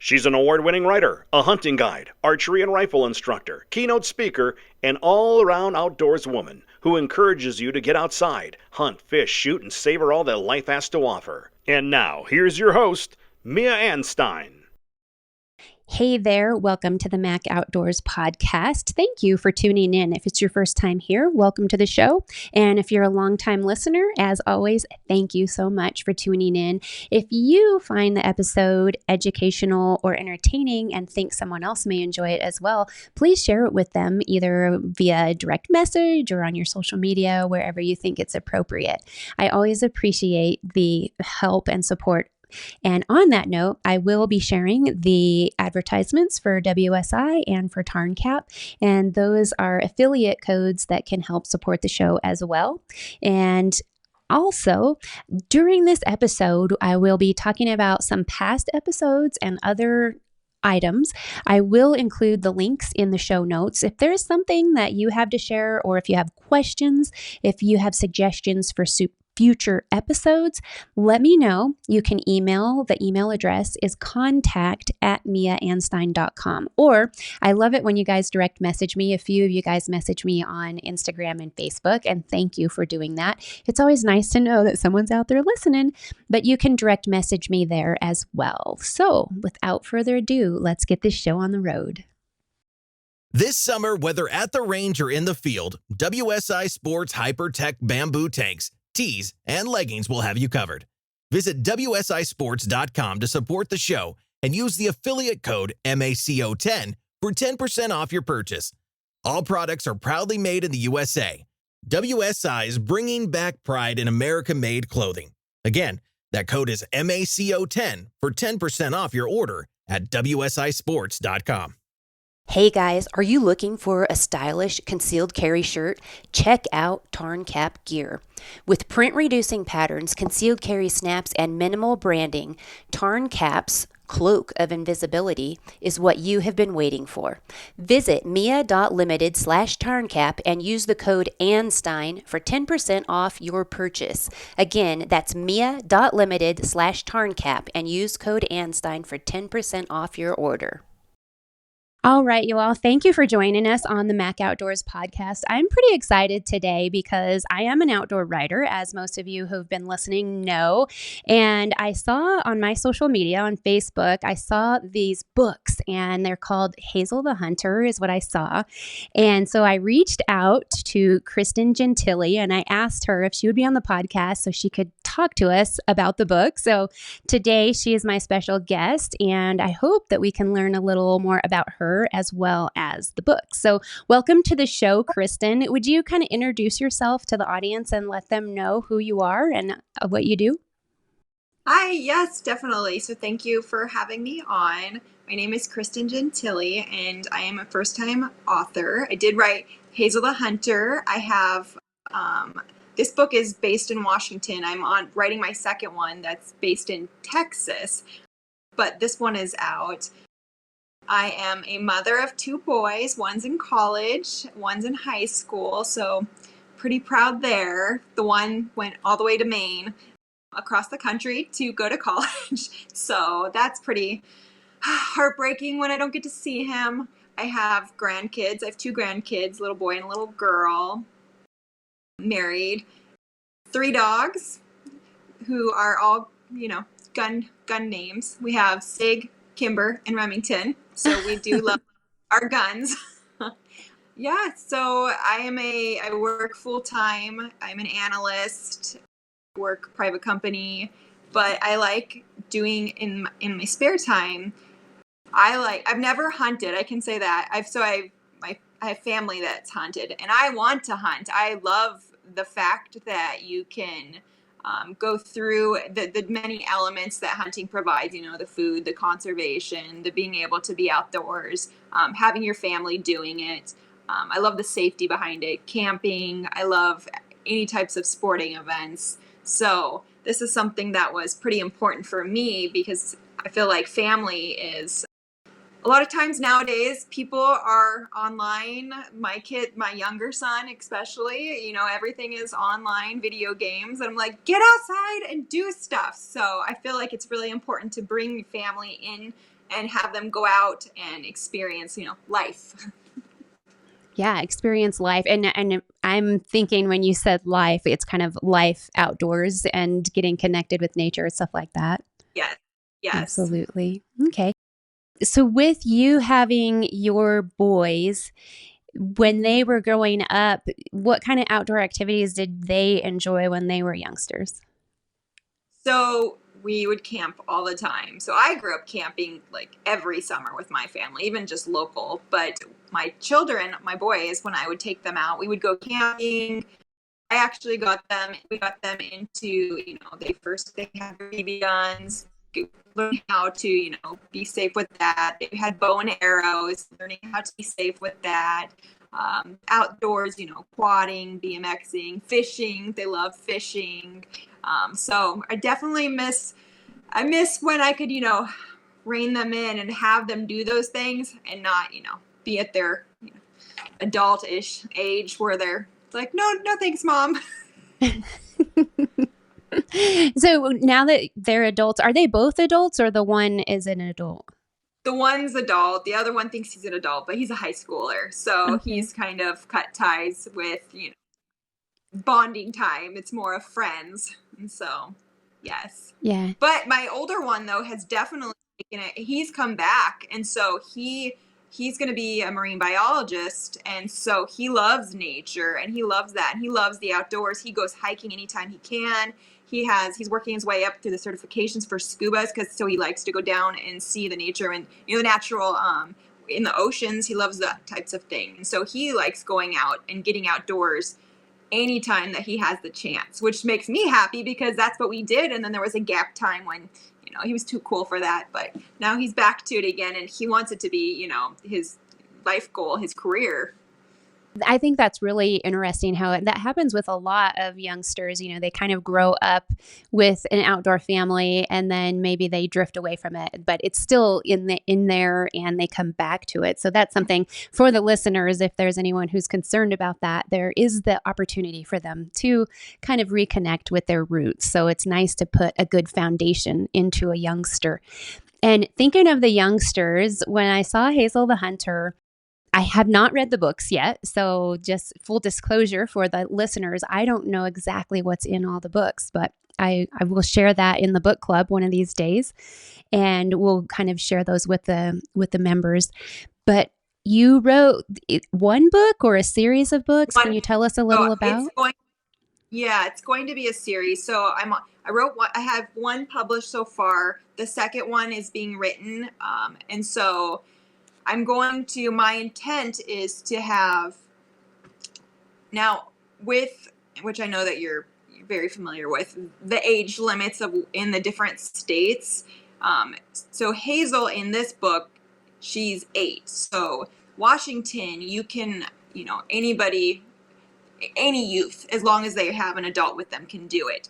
She's an award-winning writer, a hunting guide, archery and rifle instructor, keynote speaker, and all-around outdoors woman who encourages you to get outside, hunt, fish, shoot, and savor all that life has to offer. And now, here's your host, Mia Anstine. Hey there, welcome to the Mac Outdoors podcast. Thank you for tuning in. If it's your first time here, welcome to the show. And if you're a longtime listener, as always, thank you so much for tuning in. If you find the episode educational or entertaining and think someone else may enjoy it as well, please share it with them either via direct message or on your social media, wherever you think it's appropriate. I always appreciate the help and support. And on that note, I will be sharing the advertisements for WSI and for TarnCap, and those are affiliate codes that can help support the show as well. And also, during this episode, I will be talking about some past episodes and other items. I will include the links in the show notes. If there's something that you have to share, or if you have questions, if you have suggestions for future episodes, let me know. You can email. The email address is contact@miaanstine.com. Or I love it when you guys direct message me. A few of you guys message me on Instagram and Facebook, and thank you for doing that. It's always nice to know that someone's out there listening, but you can direct message me there as well. So without further ado, let's get this show on the road. This summer, whether at the range or in the field, WSI Sports Hypertech Bamboo Tanks, tees, and leggings will have you covered. Visit WSIsports.com to support the show and use the affiliate code MACO10 for 10% off your purchase. All products are proudly made in the USA. WSI is bringing back pride in American-made clothing. Again, that code is MACO10 for 10% off your order at WSIsports.com. Hey guys, are you looking for a stylish concealed carry shirt? Check out TarnCap gear. With print-reducing patterns, concealed carry snaps, and minimal branding, TarnCap's cloak of invisibility is what you have been waiting for. Visit mia.limited/TarnCap and use the code Anstine for 10% off your purchase. Again, that's mia.limited/TarnCap and use code Anstine for 10% off your order. All right, you all, thank you for joining us on the Mac Outdoors podcast. I'm pretty excited today because I am an outdoor writer, as most of you who've been listening know. And I saw on my social media, on Facebook, I saw these books, and they're called Hazel the Hunter is what I saw. And so I reached out to Kristin Gentile, and I asked her if she would be on the podcast so she could talk to us about the book. So today she is my special guest, and I hope that we can learn a little more about her as well as the book. So welcome to the show, Kristin. Would you kind of introduce yourself to the audience and let them know who you are and what you do? Hi, yes, definitely. So thank you for having me on. My name is Kristin Gentile, and I am a first-time author. I did write Hazel the Hunter. I have, this book is based in Washington. I'm writing my second one that's based in Texas, but this one is out. I am a mother of two boys. One's in college, one's in high school, so pretty proud there. The one went all the way to Maine, across the country to go to college, so that's pretty heartbreaking when I don't get to see him. I have grandkids. I have two grandkids, little boy and a little girl, married, 3 dogs who are all, gun names. We have Sig, Kimber, and Remington. So we do love our guns. Yeah, so I work full time. I'm an analyst, work private company, but I like doing in my spare time. I've never hunted. I can say that. I have family that's hunted, and I want to hunt. I love the fact that you can go through the many elements that hunting provides, the food, the conservation, the being able to be outdoors, having your family doing it. I love the safety behind it, camping. I love any types of sporting events. So this is something that was pretty important for me because I feel like family is a lot of times nowadays people are online. My younger son especially, everything is online, video games, and I'm like, get outside and do stuff. So I feel like it's really important to bring family in and have them go out and experience, life. Yeah, experience life. And I'm thinking when you said life, it's kind of life outdoors and getting connected with nature and stuff like that. Yes. Yes. Absolutely. Okay. So with you having your boys, when they were growing up, what kind of outdoor activities did they enjoy when they were youngsters? So we would camp all the time. So I grew up camping like every summer with my family, even just local. But my children, my boys, when I would take them out, we would go camping. We got them into, they had BB guns, learning how to, be safe with that. They had bow and arrows, learning how to be safe with that. Outdoors, quadding, BMXing, fishing. They love fishing. So I definitely miss when I could, rein them in and have them do those things and not, be at their adult-ish age where they're like, no, thanks, Mom. So now that they're adults, are they both adults or the one is an adult? The one's adult. The other one thinks he's an adult, but he's a high schooler. So he's kind of cut ties with, bonding time. It's more of friends. And so, yes. Yeah. But my older one, though, has definitely taken it. He's come back. And so he's going to be a marine biologist. And so he loves nature and he loves that. And he loves the outdoors. He goes hiking anytime he can. He's working his way up through the certifications for scubas so he likes to go down and see the nature and, the natural, in the oceans. He loves that types of thing. And so he likes going out and getting outdoors anytime that he has the chance, which makes me happy because that's what we did. And then there was a gap time when, he was too cool for that, but now he's back to it again and he wants it to be, his life goal, his career. I think that's really interesting how that happens with a lot of youngsters. They kind of grow up with an outdoor family and then maybe they drift away from it, but it's still in there and they come back to it. So that's something for the listeners. If there's anyone who's concerned about that, there is the opportunity for them to kind of reconnect with their roots. So it's nice to put a good foundation into a youngster. And thinking of the youngsters, when I saw Hazel the Hunter, I have not read the books yet, so just full disclosure for the listeners, I don't know exactly what's in all the books, but I will share that in the book club one of these days, and we'll kind of share those with the members. But you wrote one book or a series of books. Can you tell us a little about? It's going to be a series. So I have one published so far. The second one is being written, and so my intent is to have now which I know that you're very familiar with, the age limits in the different states. So Hazel in this book, she's 8. So Washington, you can, anybody, any youth, as long as they have an adult with them, can do it.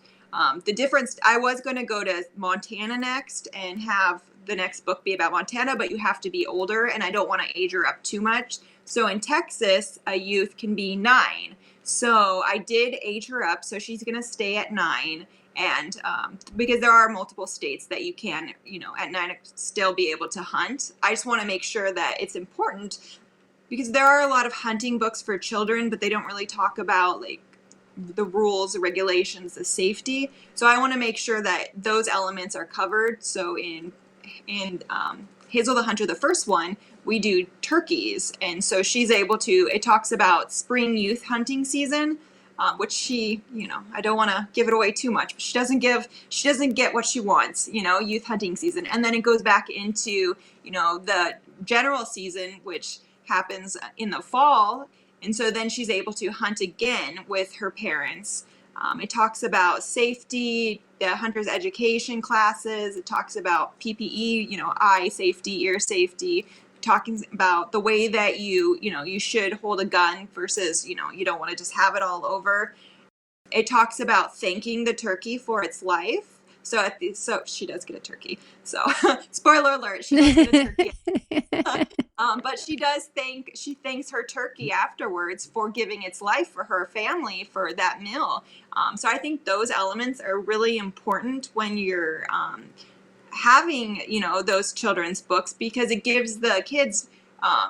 The difference, I was going to go to Montana next and have the next book be about Montana, but you have to be older and I don't want to age her up too much. So in Texas, a youth can be 9. So I did age her up. So she's going to stay at 9. And because there are multiple states that you can, at 9 still be able to hunt. I just want to make sure that it's important because there are a lot of hunting books for children, but they don't really talk about like the rules, the regulations, the safety. So I want to make sure that those elements are covered. So in Hazel the Hunter, the first one, we do turkeys. And so she's able to, it talks about spring youth hunting season, which she, I don't want to give it away too much, but she doesn't get what she wants, youth hunting season. And then it goes back into, the general season, which happens in the fall. And so then she's able to hunt again with her parents. It talks about safety, the hunter's education classes. It talks about PPE, eye safety, ear safety, talking about the way that you should hold a gun versus, you don't want to just have it all over. It talks about thanking the turkey for its life. So she does get a turkey. So spoiler alert, she does get a turkey. But she thanks her turkey afterwards for giving its life for her family for that meal. So I think those elements are really important when you're having, those children's books, because it gives the kids,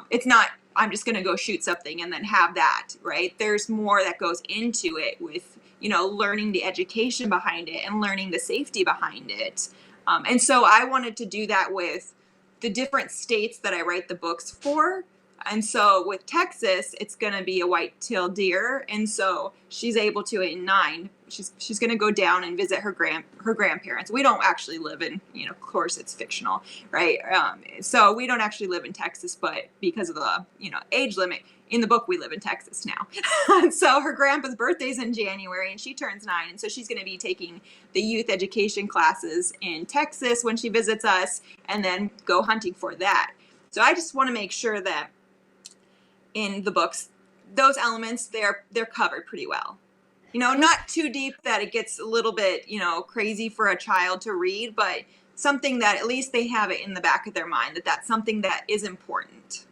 it's not, I'm just going to go shoot something and then have that, right? There's more that goes into it with, learning the education behind it and learning the safety behind it. And so I wanted to do that with the different states that I write the books for. And so with Texas, it's going to be a white-tailed deer. And so she's able to, at 9, she's going to go down and visit her grandparents. We don't actually live in, of course it's fictional, right? So we don't actually live in Texas, but because of the, age limit, in the book, we live in Texas now. So her grandpa's birthday's in January and she turns 9. And so she's going to be taking the youth education classes in Texas when she visits us, and then go hunting for that. So I just want to make sure that in the books, those elements, they're covered pretty well. Not too deep that it gets a little bit, crazy for a child to read, but something that at least they have it in the back of their mind, that that's something that is important.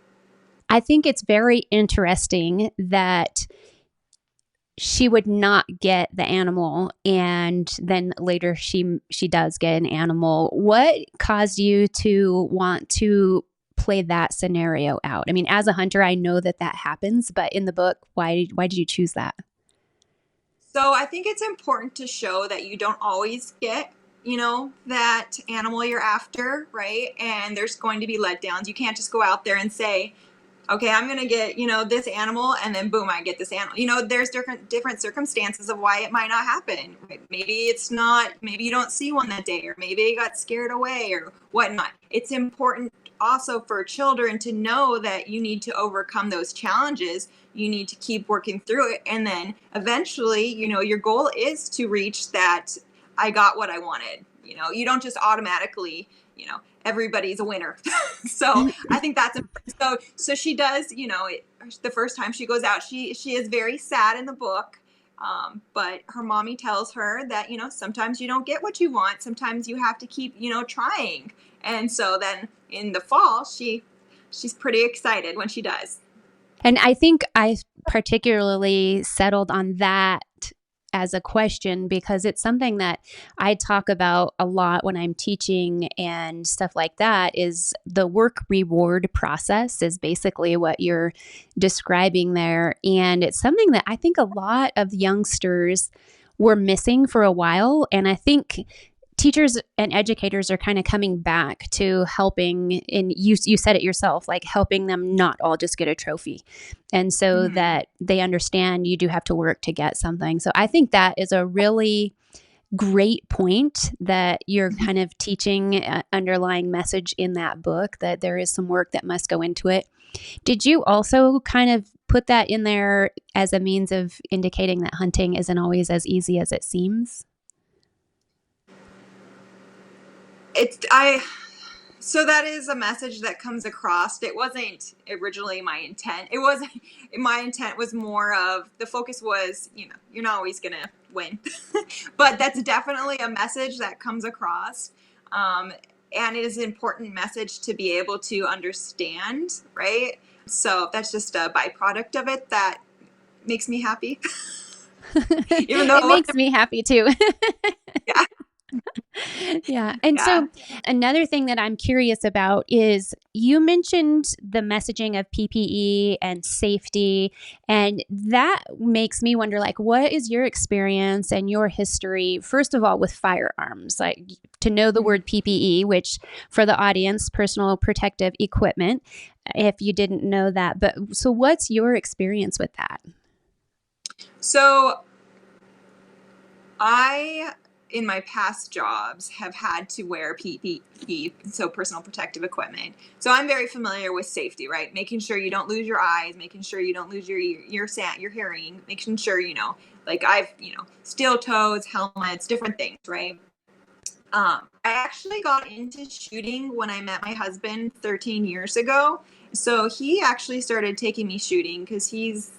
I think it's very interesting that she would not get the animal, and then later she does get an animal. What caused you to want to play that scenario out? I mean, as a hunter, I know that happens, but in the book, why did you choose that? So I think it's important to show that you don't always get, that animal you're after, right? And there's going to be letdowns. You can't just go out there and say, okay, I'm going to get, this animal, and then boom, I get this animal. There's different circumstances of why it might not happen. Right? Maybe you don't see one that day, or maybe it got scared away or whatnot. It's important also for children to know that you need to overcome those challenges. You need to keep working through it. And then eventually, your goal is to reach that, I got what I wanted. You don't just automatically, everybody's a winner. So I think that's important. So she does, the first time she goes out, she is very sad in the book. But her mommy tells her that, sometimes you don't get what you want. Sometimes you have to keep, trying. And so then in the fall, she's pretty excited when she does. And I think I particularly settled on that as a question because it's something that I talk about a lot when I'm teaching and stuff like that. Is the work reward process is basically what you're describing there. And it's something that I think a lot of youngsters were missing for a while. And I think teachers and educators are kind of coming back to helping, and you said it yourself, like helping them not all just get a trophy. And so that they understand you do have to work to get something. So I think that is a really great point that you're kind of teaching underlying message in that book, that there is some work that must go into it. Did you also kind of put that in there as a means of indicating that hunting isn't always as easy as it seems? So that is a message that comes across. It wasn't originally my intent. My intent was more of, the focus was, you're not always going to win, but that's definitely a message that comes across. And it is an important message to be able to understand, right? So that's just a byproduct of it that makes me happy. Even though it makes me happy too. Yeah. Yeah. And so another thing that I'm curious about is you mentioned the messaging of PPE and safety, and that makes me wonder, like, what is your experience and your history, first of all, with firearms? Like, to know the word PPE, which for the audience, personal protective equipment, if you didn't know that. But so what's your experience with that? So in my past jobs, have had to wear PPE, so personal protective equipment. So I'm very familiar with safety, right? Making sure you don't lose your eyes, making sure you don't lose your hearing, making sure, like steel toes, helmets, different things, right? I actually got into shooting when I met my husband 13 years ago. So he actually started taking me shooting because he's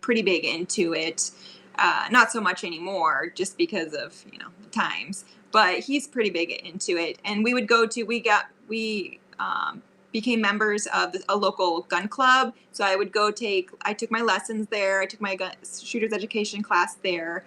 pretty big into it. Not so much anymore, just because of the times. But he's pretty big into it, and we became members of a local gun club. So I took my lessons there. I took my shooter's education class there,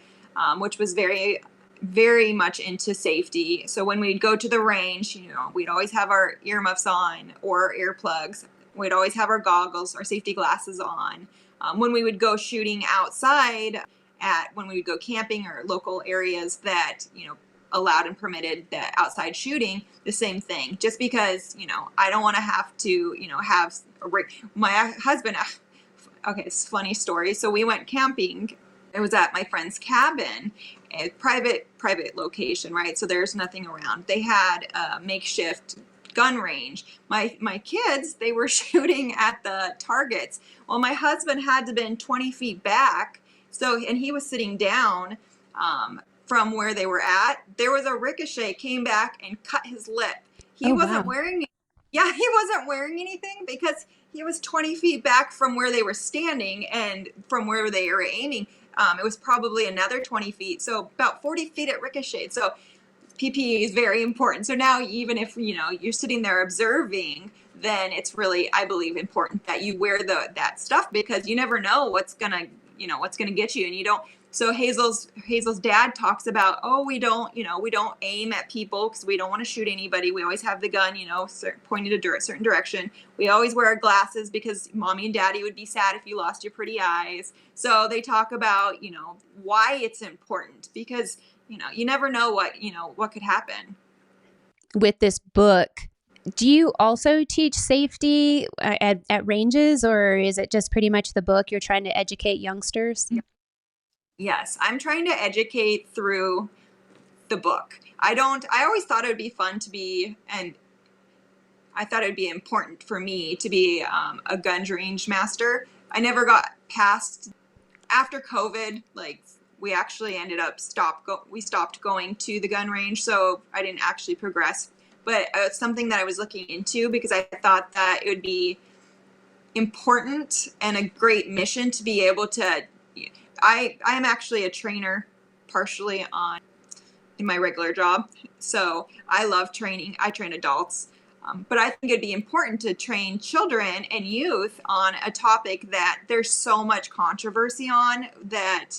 which was very, very much into safety. So when we'd go to the range, we'd always have our earmuffs on or earplugs. We'd always have our goggles, our safety glasses on. When we would go shooting outside, when we would go camping or local areas that allowed and permitted the outside shooting, the same thing. Just because I don't want to have to have my husband. Okay, it's a funny story. So we went camping. It was at my friend's cabin, a private location, right? So there's nothing around. They had a makeshift gun range. My kids, they were shooting at the targets. Well, my husband had to been 20 feet back. And he was sitting down from where they were at. There was a ricochet, came back and cut his lip. He wasn't wearing anything because he was 20 feet back from where they were standing and from where they were aiming. It was probably another 20 feet. So about 40 feet it ricocheted. So PPE is very important. So now even if, you're sitting there observing, then it's really, I believe, important that you wear that stuff, because you never know what's going to get you. And you don't. So Hazel's dad talks about, we don't aim at people because we don't want to shoot anybody. We always have the gun, pointed a certain direction. We always wear our glasses because mommy and daddy would be sad if you lost your pretty eyes. So they talk about, why it's important, because, you never know what could happen. With this book, do you also teach safety at ranges, or is it just pretty much the book you're trying to educate youngsters? Yes, I'm trying to educate through the book. I always thought it would be fun to be, and I thought it would be important for me to be a guns range master. I never got past, after COVID, we actually ended up we stopped going to the gun range, so I didn't actually progress. But it's something that I was looking into because I thought that it would be important and a great mission to be able to. I am actually a trainer partially in my regular job. So I love training. I train adults. But I think it'd be important to train children and youth on a topic that there's so much controversy on that,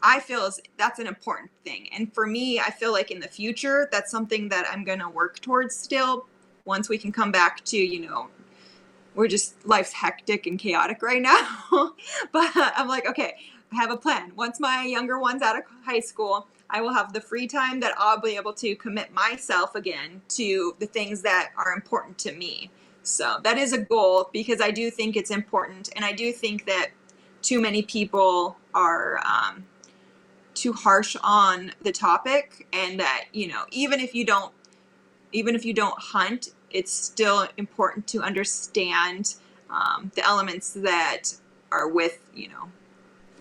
I feel that's an important thing. And for me, I feel like in the future, that's something that I'm going to work towards still, once we can come back to, life's hectic and chaotic right now. But I'm like, okay, I have a plan. Once my younger one's out of high school, I will have the free time that I'll be able to commit myself again to the things that are important to me. So that is a goal, because I do think it's important. And I do think that too many people are too harsh on the topic, and that, even if you don't hunt, it's still important to understand the elements that are with,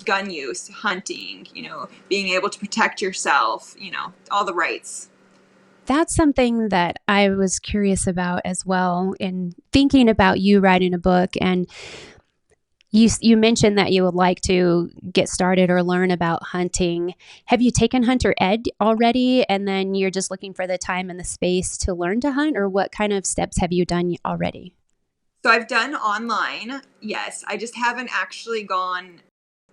gun use, hunting, being able to protect yourself, all the rights. That's something that I was curious about as well in thinking about you writing a book. And you mentioned that you would like to get started or learn about hunting. Have you taken Hunter Ed already, and then you're just looking for the time and the space to learn to hunt, or what kind of steps have you done already? So I've done online, yes. I just haven't actually gone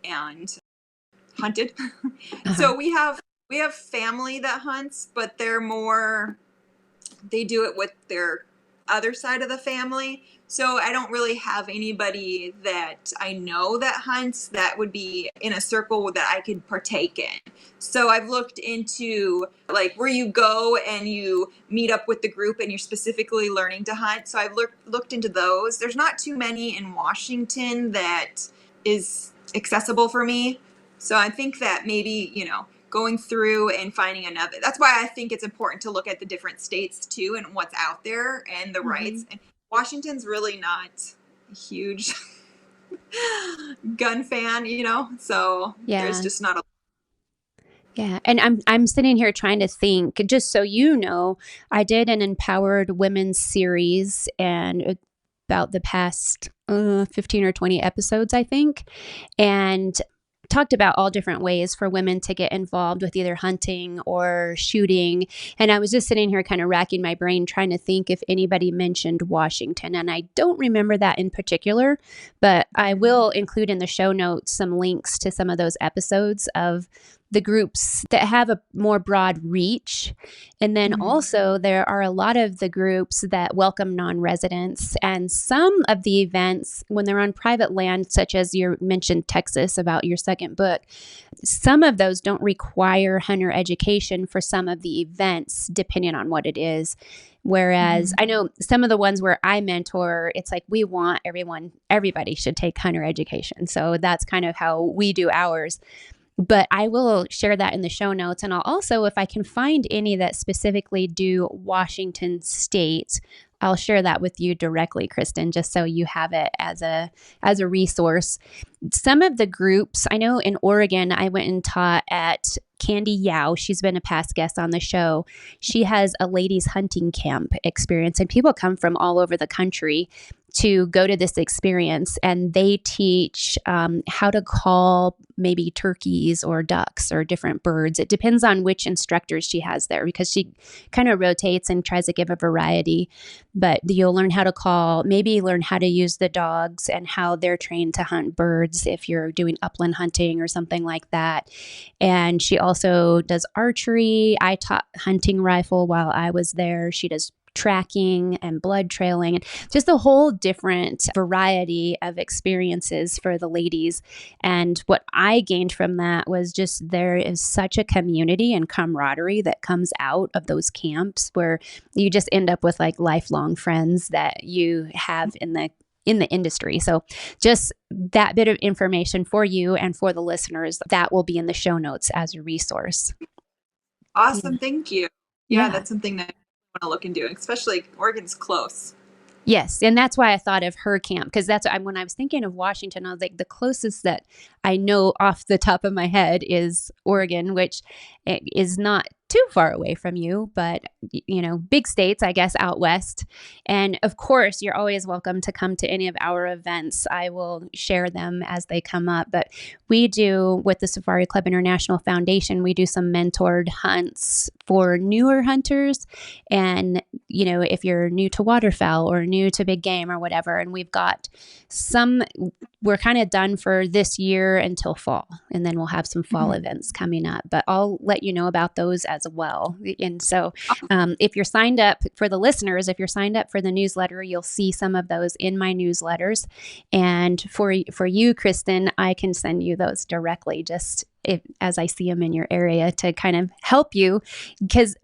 and hunted. Uh-huh. So we have family that hunts, but they do it with their other side of the family. So I don't really have anybody that I know that hunts that would be in a circle that I could partake in. So I've looked into where you go and you meet up with the group and you're specifically learning to hunt. So I've looked into those. There's not too many in Washington that is accessible for me. So I think that maybe, going through and finding another. That's why I think it's important to look at the different states too and what's out there and the rights. And Washington's really not a huge gun fan, so there's just not a. Yeah. And I'm sitting here trying to think, just so you know, I did an Empowered Women's series, and about the past 15 or 20 episodes, I think. And talked about all different ways for women to get involved with either hunting or shooting. And I was just sitting here kind of racking my brain trying to think if anybody mentioned Washington. And I don't remember that in particular, but I will include in the show notes some links to some of those episodes of the groups that have a more broad reach. And then also there are a lot of the groups that welcome non-residents, and some of the events when they're on private land, such as you mentioned Texas about your second book, some of those don't require hunter education for some of the events, depending on what it is. Whereas I know some of the ones where I mentor, it's like we want everybody should take hunter education. So that's kind of how we do ours. But I will share that in the show notes. And I'll also, if I can find any that specifically do Washington State, I'll share that with you directly, Kristin, just so you have it as a resource. Some of the groups, I know in Oregon, I went and taught at Candy Yao. She's been a past guest on the show. She has a ladies hunting camp experience, and people come from all over the country to go to this experience, and they teach how to call maybe turkeys or ducks or different birds. It depends on which instructors she has there, because she kind of rotates and tries to give a variety. But you'll learn how to call, maybe learn how to use the dogs and how they're trained to hunt birds if you're doing upland hunting or something like that. And she also does archery. I taught hunting rifle while I was there. She does tracking and blood trailing, and just a whole different variety of experiences for the ladies. And what I gained from that was just there is such a community and camaraderie that comes out of those camps, where you just end up with like lifelong friends that you have in the industry. So just that bit of information for you and for the listeners, that will be in the show notes as a resource. Awesome. Thank you. Yeah, that's something that I want to look into, especially Oregon's close. Yes. And that's why I thought of her camp, because that's when I was thinking of Washington, I was like, the closest that I know off the top of my head is Oregon, which is not too far away from you, but, you know, big states, I guess, out west. And of course, you're always welcome to come to any of our events. I will share them as they come up. But we do, with the Safari Club International Foundation, we do some mentored hunts for newer hunters. And, you know, if you're new to waterfowl or new to big game or whatever, and we've got some, we're kind of done for this year until fall, and then we'll have some fall events coming up, but I'll let you know about those as well. And so if you're signed up, for the listeners, if you're signed up for the newsletter, you'll see some of those in my newsletters. And for you, Kristin, I can send you those directly, just as I see them in your area, to kind of help you. Because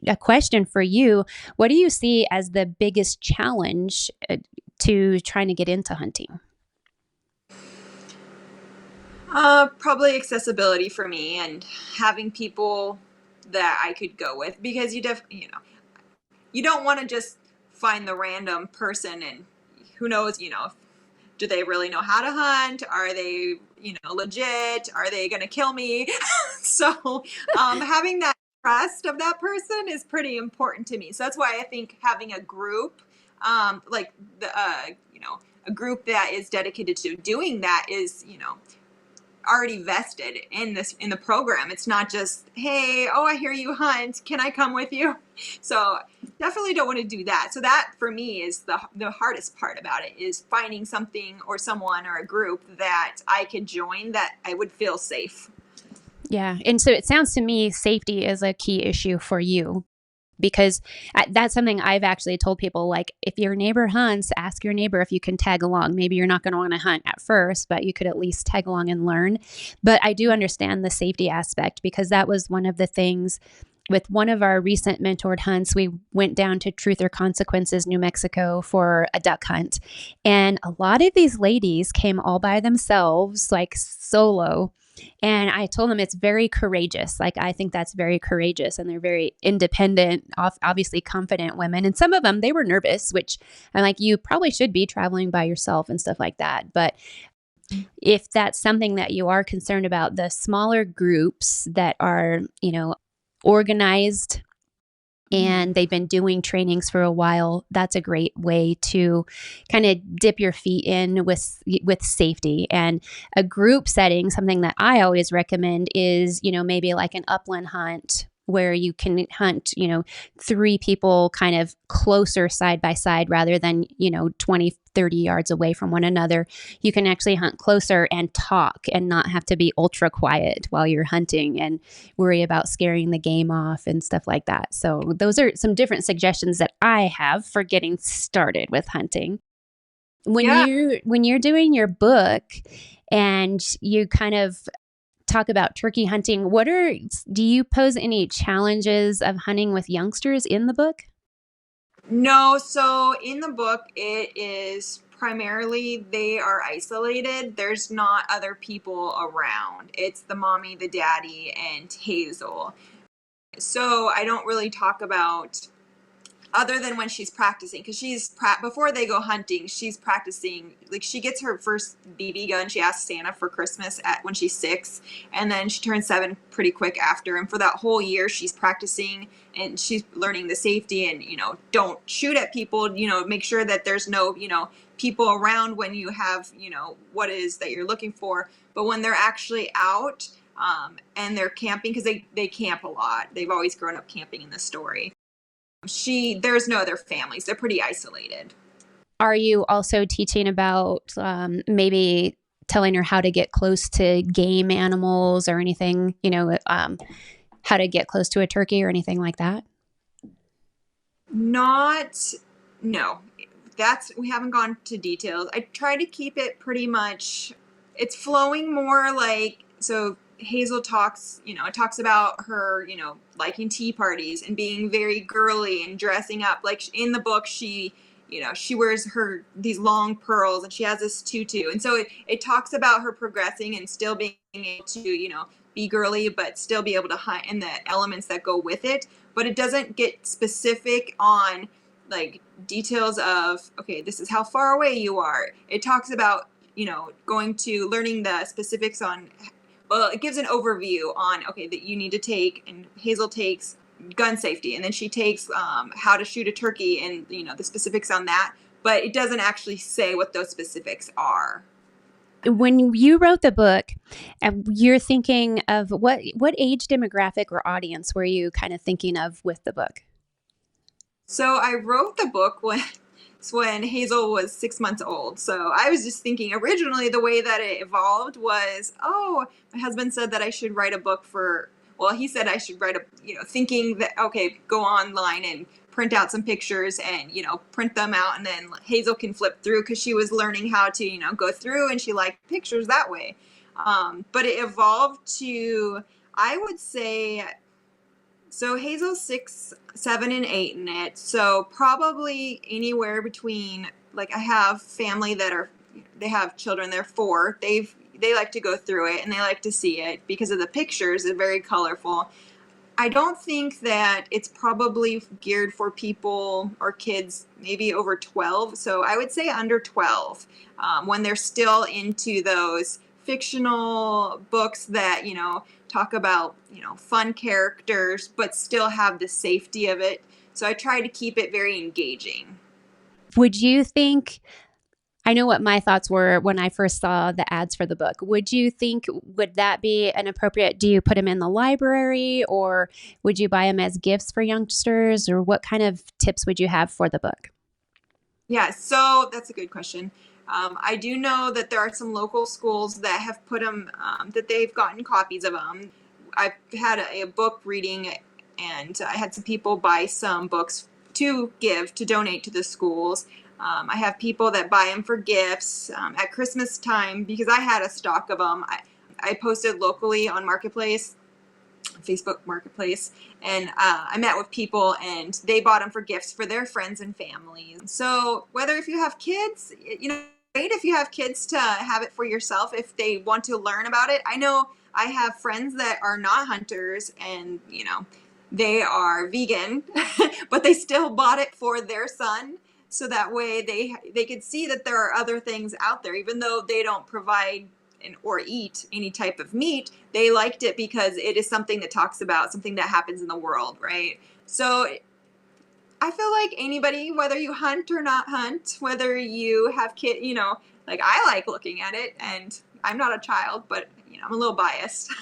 a question for you, what do you see as the biggest challenge to trying to get into hunting? Probably accessibility for me, and having people that I could go with, because you don't want to just find the random person, and who knows, do they really know how to hunt? Are they, legit? Are they going to kill me? So, having that trust of that person is pretty important to me. So that's why I think having a group, a group that is dedicated to doing that is, already vested in the program. It's not just, hey, I hear you hunt, can I come with you? So definitely don't want to do that. So that for me is the hardest part about it, is finding something or someone or a group that I could join that I would feel safe. Yeah. And so it sounds to me safety is a key issue for you, because that's something I've actually told people, like, if your neighbor hunts, ask your neighbor if you can tag along. Maybe you're not going to want to hunt at first, but you could at least tag along and learn. But I do understand the safety aspect, because that was one of the things with one of our recent mentored hunts. We went down to Truth or Consequences, New Mexico, for a duck hunt. And a lot of these ladies came all by themselves, like solo. And I told them it's very courageous. Like, I think that's very courageous, and they're very independent, obviously confident women. And some of them, they were nervous, which I'm like, you probably should be traveling by yourself and stuff like that. But if that's something that you are concerned about, the smaller groups that are, organized and they've been doing trainings for a while, that's a great way to kind of dip your feet in with safety. And a group setting, something that I always recommend is, maybe like an upland hunt where you can hunt, 3 people kind of closer side by side rather than, 20, 30 yards away from one another. You can actually hunt closer and talk and not have to be ultra quiet while you're hunting and worry about scaring the game off and stuff like that. So those are some different suggestions that I have for getting started with hunting. When you're doing your book and you kind of talk about turkey hunting, do you pose any challenges of hunting with youngsters in the book? No, so in the book, it is primarily they are isolated. There's not other people around. It's the mommy, the daddy, and Hazel. So I don't really talk about other than when she's practicing, because before they go hunting, she's practicing. Like, she gets her first BB gun. She asks Santa for Christmas when she's 6, and then she turns 7 pretty quick after. And for that whole year, she's practicing and she's learning the safety and, don't shoot at people, make sure that there's no, people around when you have, what it is that you're looking for. But when they're actually out and they're camping, because they camp a lot. They've always grown up camping in the story. There's no other families. They're pretty isolated. Are you also teaching about maybe telling her how to get close to game animals or anything, how to get close to a turkey or anything like that? No. We haven't gone to details. I try to keep it pretty much, it's flowing more like, so Hazel talks about her, liking tea parties and being very girly and dressing up. Like in the book, she wears these long pearls and she has this tutu. And so it talks about her progressing and still being able to, be girly, but still be able to hunt and the elements that go with it. But it doesn't get specific on like details of, okay, this is how far away you are. It talks about, learning the specifics on, well, it gives an overview on, okay, that you need to take, and Hazel takes gun safety, and then she takes how to shoot a turkey and, the specifics on that, but it doesn't actually say what those specifics are. When you wrote the book, you're thinking of what age demographic or audience were you kind of thinking of with the book? So I wrote the book when Hazel was 6 months old. So I was just thinking originally the way that it evolved was, my husband said that I should write a book he said I should write thinking that, okay, go online and print out some pictures and, print them out. And then Hazel can flip through because she was learning how to, go through and she liked pictures that way. But it evolved to, I would say, so Hazel's 6, 7, and 8 in it. So probably anywhere between, like, I have family they have children, they're 4. They like to go through it and they like to see it because of the pictures. They're very colorful. I don't think that it's probably geared for people or kids maybe over 12. So I would say under 12 when they're still into those fictional books that, talk about, fun characters, but still have the safety of it. So I try to keep it very engaging. Would you think, I know what my thoughts were when I first saw the ads for the book. Would that be an appropriate, do you put them in the library or would you buy them as gifts for youngsters, or what kind of tips would you have for the book? Yeah, so that's a good question. I do know that there are some local schools that have put them, that they've gotten copies of them. I've had a book reading and I had some people buy some books to donate to the schools. I have people that buy them for gifts at Christmas time because I had a stock of them. I posted locally on Marketplace, Facebook Marketplace, and I met with people and they bought them for gifts for their friends and families. So whether if you have kids, great if you have kids to have it for yourself if they want to learn about it. I know I have friends that are not hunters and, they are vegan, but they still bought it for their son. So that way they could see that there are other things out there, even though they don't provide or eat any type of meat. They liked it because it is something that talks about something that happens in the world, right? So I feel like anybody, whether you hunt or not hunt, whether you have kids, like I like looking at it, and I'm not a child, but I'm a little biased.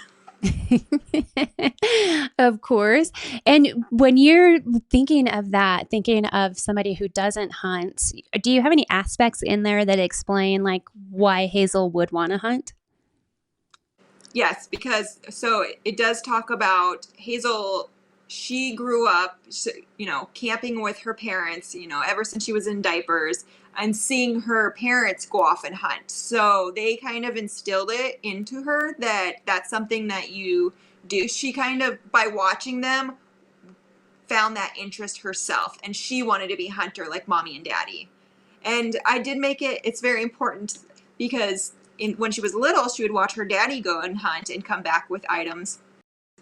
Of course. And when you're thinking of that, thinking of somebody who doesn't hunt, do you have any aspects in there that explain like why Hazel would want to hunt? Yes, because so it does talk about Hazel. She grew up, camping with her parents, ever since she was in diapers, and seeing her parents go off and hunt. So they kind of instilled it into her that that's something that you do. She kind of, by watching them, found that interest herself, and she wanted to be a hunter like mommy and daddy. And I did make it's very important because when she was little, she would watch her daddy go and hunt and come back with items,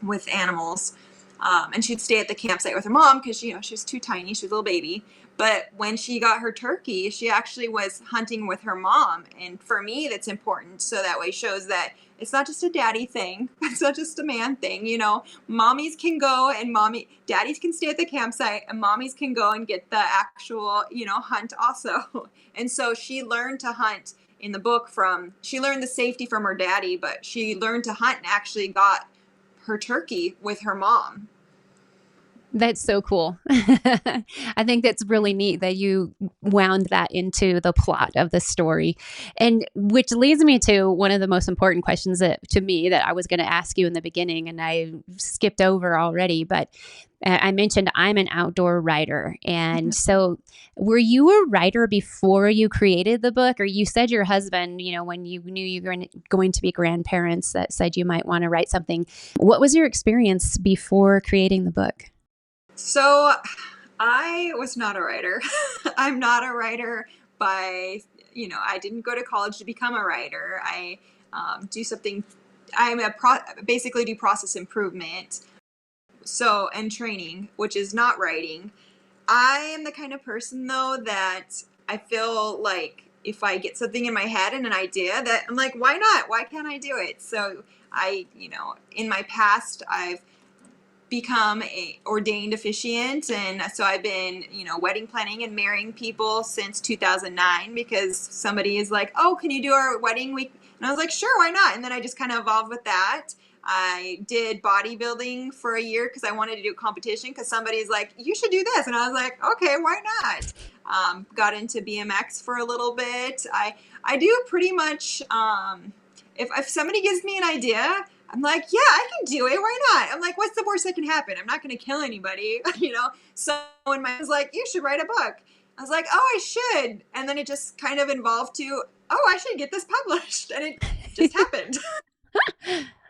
with animals. And she'd stay at the campsite with her mom because, she was too tiny. She was a little baby. But when she got her turkey, she actually was hunting with her mom. And for me, that's important. So that way shows that it's not just a daddy thing. It's not just a man thing. Mommies can go and daddies can stay at the campsite, and mommies can go and get the actual, hunt also. And so she learned to hunt in the book she learned the safety from her daddy, but she learned to hunt and actually got her turkey with her mom. That's so cool. I think that's really neat that you wound that into the plot of the story. And which leads me to one of the most important questions to me that I was going to ask you in the beginning, and I skipped over already, but I mentioned I'm an outdoor writer. And so were you a writer before you created the book? Or you said your husband, when you knew you were going to be grandparents, that said you might want to write something. What was your experience before creating the book? So I was not a writer. I'm not a writer I didn't go to college to become a writer. I basically do process improvement. So, and training, which is not writing. I am the kind of person though that I feel like if I get something in my head and an idea that I'm like, why not? Why can't I do it? So in my past, I've become a ordained officiant, and so I've been wedding planning and marrying people since 2009 because somebody is like, oh, can you do our wedding week? And I was like, sure, why not? And then I just kind of evolved with that. I did bodybuilding for a year because I wanted to do a competition because somebody's like, you should do this, and I was like, okay, why not? Got into BMX for a little bit. I do pretty much if somebody gives me an idea, I'm like, yeah, I can do it. Why not? I'm like, what's the worst that can happen? I'm not going to kill anybody, So when my was like, you should write a book. I was like, oh, I should. And then it just kind of evolved to, oh, I should get this published. And it just happened.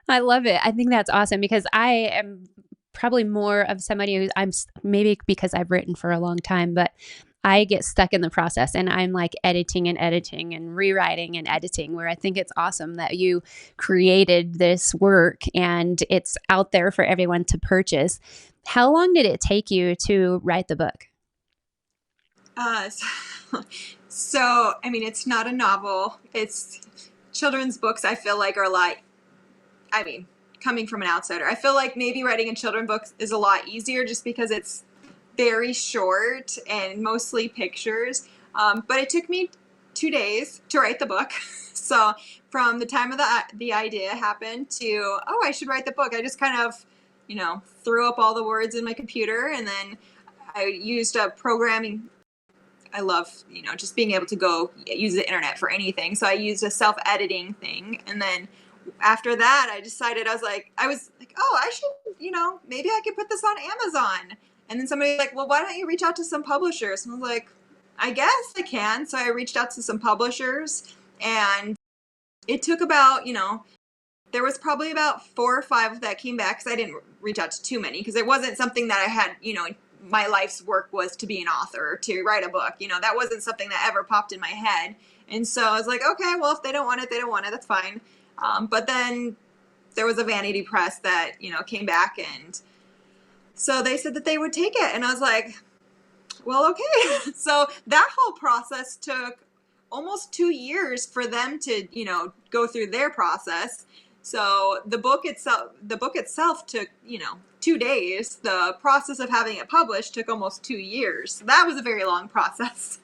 I love it. I think that's awesome because I am probably more of somebody who's, maybe because I've written for a long time, but I get stuck in the process and I'm like editing and rewriting and editing, where I think it's awesome that you created this work and it's out there for everyone to purchase. How long did it take you to write the book? So, it's not a novel. It's children's books. I feel like are like, coming from an outsider, I feel like maybe writing a children's book is a lot easier just because it's very short and mostly pictures. But it took me 2 days to write the book. So from the time of the idea happened to, oh, I should write the book, I just kind of, threw up all the words in my computer, and then I used a programming. I love, just being able to go use the internet for anything. So I used a self-editing thing. And then after that, I decided, I was like, oh, I should, maybe I could put this on Amazon. And then somebody was like, well, why don't you reach out to some publishers? And I was like, I guess I can. So I reached out to some publishers, and it took about, there was probably about 4 or 5 that came back because I didn't reach out to too many because it wasn't something that I had, my life's work was to be an author, to write a book. That wasn't something that ever popped in my head. And so I was like, okay, well, if they don't want it, they don't want it. That's fine. But then there was a vanity press that, came back, and so they said that they would take it. And I was like, well, okay. So that whole process took almost 2 years for them to, go through their process. So the book itself took, 2 days. The process of having it published took almost 2 years. So that was a very long process.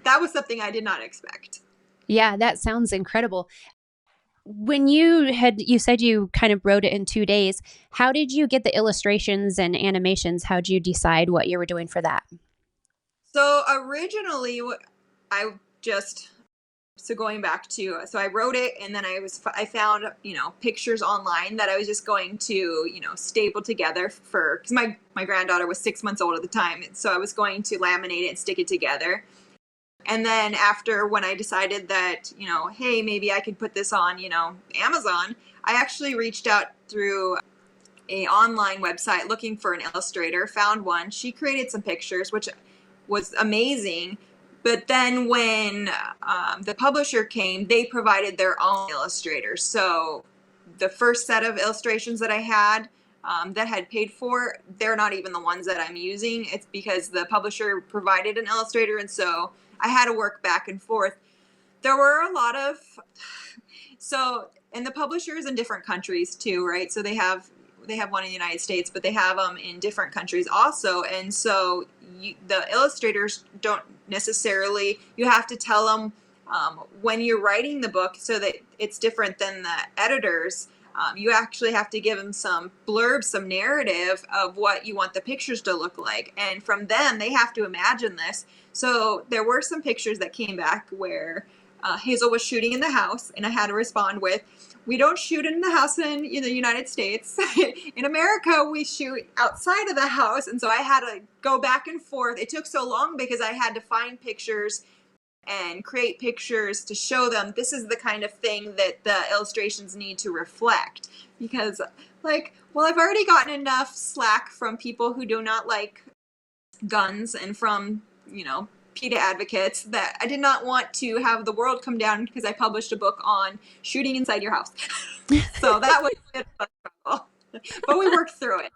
That was something I did not expect. Yeah, that sounds incredible. When you said you kind of wrote it in 2 days, how did you get the illustrations and animations? How did you decide what you were doing for that? So originally, going back to, so I wrote it, and then I found, pictures online that I was just going to, staple together because my granddaughter was 6 months old at the time. So I was going to laminate it and stick it together. And then after, when I decided that, hey, maybe I could put this on, Amazon, I actually reached out through a online website looking for an illustrator, found one. She created some pictures, which was amazing. But then when the publisher came, they provided their own illustrators. So the first set of illustrations that I had that had paid for, they're not even the ones that I'm using. It's because the publisher provided an illustrator, and so I had to work back and forth. There were a lot of, and the publisher is in different countries too, right? So they have one in the United States, but they have them in different countries also. And so the illustrators don't necessarily, you have to tell them when you're writing the book so that it's different than the editors. You actually have to give them some blurb, some narrative of what you want the pictures to look like. And from them, they have to imagine this. So there were some pictures that came back where Hazel was shooting in the house, and I had to respond with, we don't shoot in the house in the United States. In America, we shoot outside of the house. And so I had to go back and forth. It took so long because I had to find pictures and create pictures to show them this is the kind of thing that the illustrations need to reflect. Because, I've already gotten enough slack from people who do not like guns and from, PETA advocates that I did not want to have the world come down because I published a book on shooting inside your house. So that was a bit of a struggle, but we worked through it.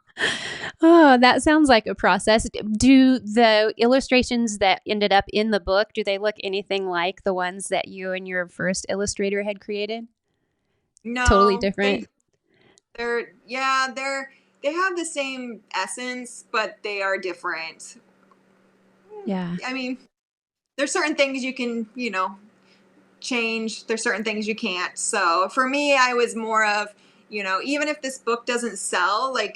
Oh, that sounds like a process. Do the illustrations that ended up in the book, do they look anything like the ones that you and your first illustrator had created? No. Totally different? They have the same essence, but they are different. Yeah. I mean, there's certain things you can, change. There's certain things you can't. So for me, I was more of, even if this book doesn't sell, I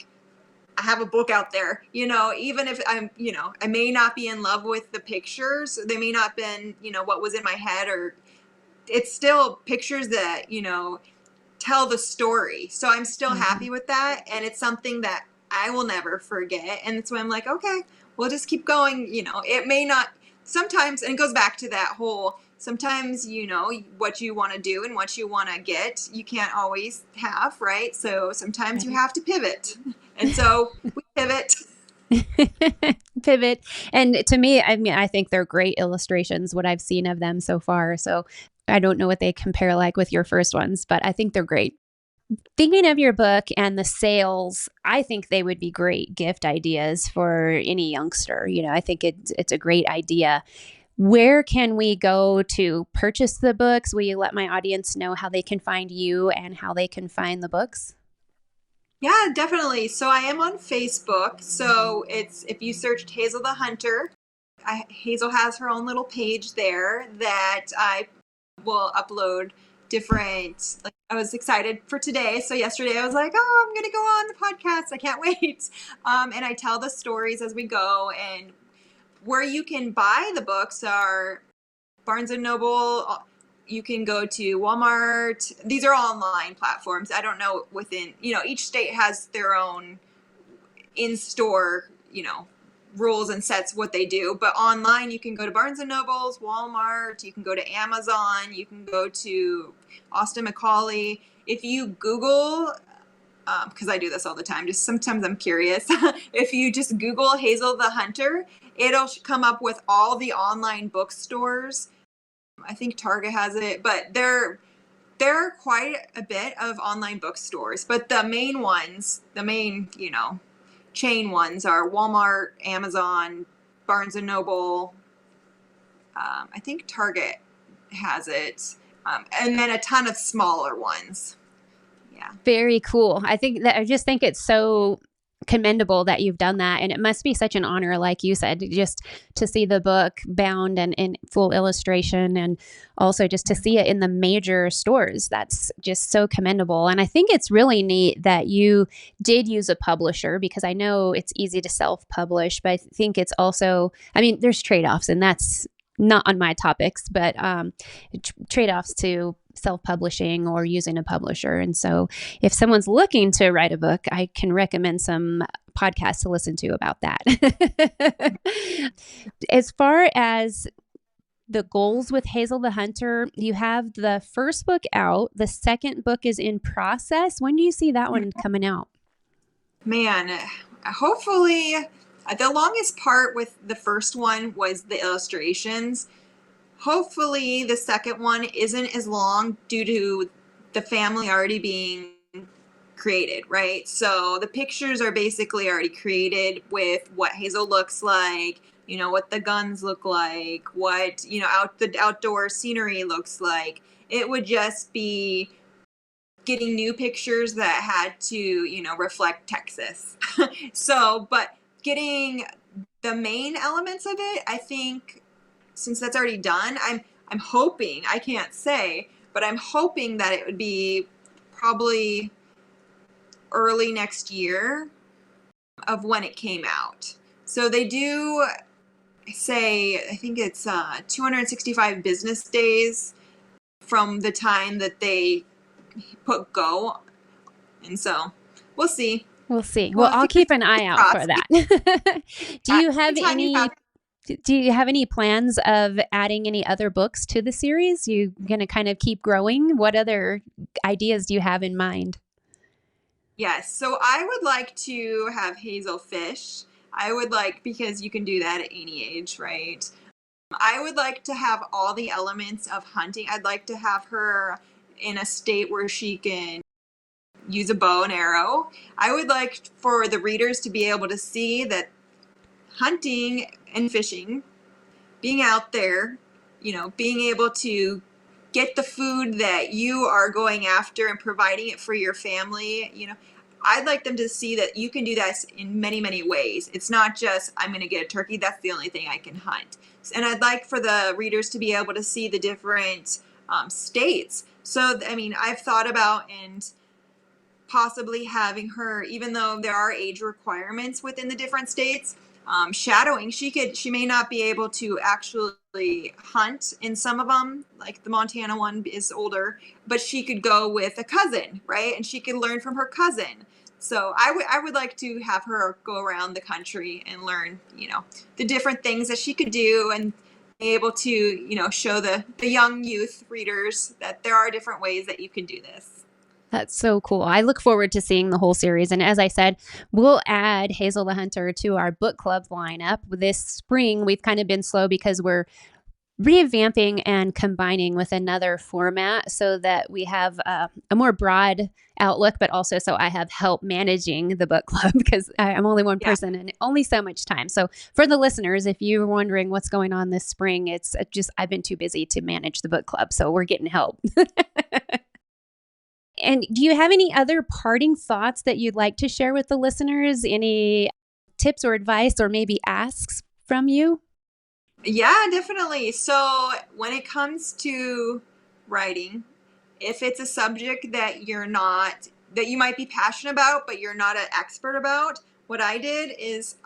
have a book out there, even if I'm, I may not be in love with the pictures. They may not been, what was in my head, or it's still pictures that, tell the story. So I'm still happy with that. And it's something that I will never forget. And that's why I'm like, okay, we'll just keep going. It may not sometimes, and it goes back to that whole, sometimes, what you want to do and what you want to get, you can't always have, right? So sometimes you have to pivot. And so we pivot. Pivot. And to me, I think they're great illustrations, what I've seen of them so far. So I don't know what they compare like with your first ones, but I think they're great. Thinking of your book and the sales, I think they would be great gift ideas for any youngster. I think it's a great idea. Where can we go to purchase the books? Will you let my audience know how they can find you and how they can find the books? Yeah, definitely. So I am on Facebook. So if you searched Hazel the Hunter, Hazel has her own little page there that I will upload different, I was excited for today. So yesterday I was like, oh, I'm going to go on the podcast. I can't wait. And I tell the stories as we go. And where you can buy the books are Barnes & Noble. You can go to Walmart. These are online platforms. I don't know within, each state has their own in-store, rules and sets what they do. But online, you can go to Barnes & Noble's, Walmart. You can go to Amazon. You can go to Austin Macaulay. If you Google, because I do this all the time, just sometimes I'm curious. If you just Google Hazel the Hunter, it'll come up with all the online bookstores. I think Target has it, but there are quite a bit of online bookstores. But the main ones, chain ones are Walmart, Amazon, Barnes & Noble. I think Target has it. And then a ton of smaller ones. Yeah. Very cool. I just think it's so commendable that you've done that. And it must be such an honor, like you said, just to see the book bound and in full illustration, and also just to see it in the major stores. That's just so commendable. And I think it's really neat that you did use a publisher, because I know it's easy to self-publish, but I think it's also, I mean, there's trade-offs, and that's not on my topics, but trade-offs to self-publishing or using a publisher. And so if someone's looking to write a book, I can recommend some podcasts to listen to about that. As far as the goals with Hazel the Hunter, you have the first book out. The second book is in process. When do you see that one coming out? Man, hopefully, the longest part with the first one was the illustrations. Hopefully the second one isn't as long due to the family already being created, right? So the pictures are basically already created with what Hazel looks like, what the guns look like, what, the outdoor scenery looks like. It would just be getting new pictures that had to, reflect Texas. But getting the main elements of it, I think, since that's already done, I'm hoping, I can't say, but I'm hoping that it would be probably early next year of when it came out. So they do say, I think it's 265 business days from the time that they put go. And so we'll see. We'll see. Well, I'll keep an eye out for that. Do you have any plans of adding any other books to the series? You going to kind of keep growing? What other ideas do you have in mind? Yes. So I would like to have Hazel fish. Because you can do that at any age, right? I would like to have all the elements of hunting. I'd like to have her in a state where she can use a bow and arrow. I would like for the readers to be able to see that hunting and fishing, being out there, being able to get the food that you are going after and providing it for your family, I'd like them to see that you can do that in many, many ways. It's not just, I'm going to get a turkey, that's the only thing I can hunt. And I'd like for the readers to be able to see the different states. So, I've thought about and possibly having her, even though there are age requirements within the different states, shadowing. She may not be able to actually hunt in some of them, like the Montana one is older, but she could go with a cousin, right? And she could learn from her cousin. So I would like to have her go around the country and learn, the different things that she could do, and be able to, show the young youth readers that there are different ways that you can do this. That's so cool. I look forward to seeing the whole series. And as I said, we'll add Hazel the Hunter to our book club lineup. This spring, we've kind of been slow because we're revamping and combining with another format so that we have a more broad outlook, but also so I have help managing the book club, because I'm only one person and only so much time. So for the listeners, if you're wondering what's going on this spring, it's just I've been too busy to manage the book club. So we're getting help. And do you have any other parting thoughts that you'd like to share with the listeners? Any tips or advice or maybe asks from you? Yeah, definitely. So when it comes to writing, if it's a subject that that you might be passionate about, but you're not an expert about, what I did is,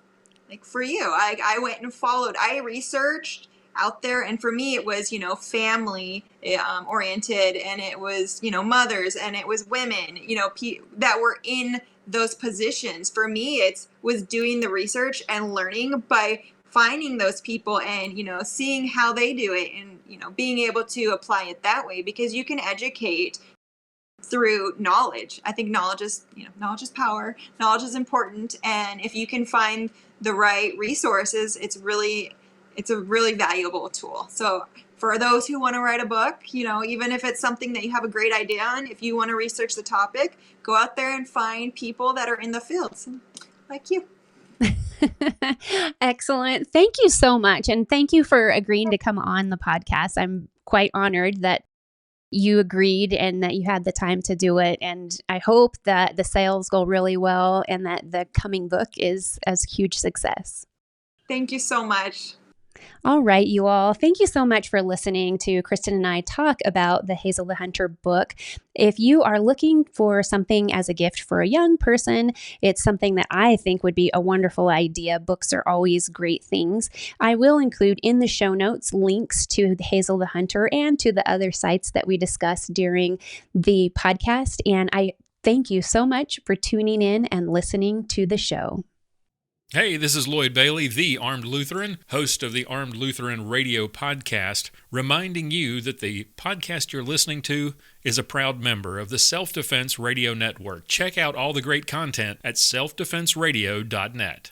like for you, I went and followed, I researched out there, and for me it was family oriented, and it was mothers, and it was women that were in those positions. For me, it was doing the research and learning by finding those people and seeing how they do it, and being able to apply it that way, because you can educate through knowledge. I think knowledge is power. Knowledge is important, and if you can find the right resources, it's a really valuable tool. So for those who want to write a book, even if it's something that you have a great idea on, if you want to research the topic, go out there and find people that are in the fields like you. Excellent. Thank you so much. And thank you for agreeing to come on the podcast. I'm quite honored that you agreed and that you had the time to do it. And I hope that the sales go really well and that the coming book is a huge success. Thank you so much. All right, you all. Thank you so much for listening to Kristin and I talk about the Hazel the Hunter book. If you are looking for something as a gift for a young person, it's something that I think would be a wonderful idea. Books are always great things. I will include in the show notes links to Hazel the Hunter and to the other sites that we discussed during the podcast. And I thank you so much for tuning in and listening to the show. Hey, this is Lloyd Bailey, the Armed Lutheran, host of the Armed Lutheran Radio podcast, reminding you that the podcast you're listening to is a proud member of the Self-Defense Radio Network. Check out all the great content at selfdefenseradio.net.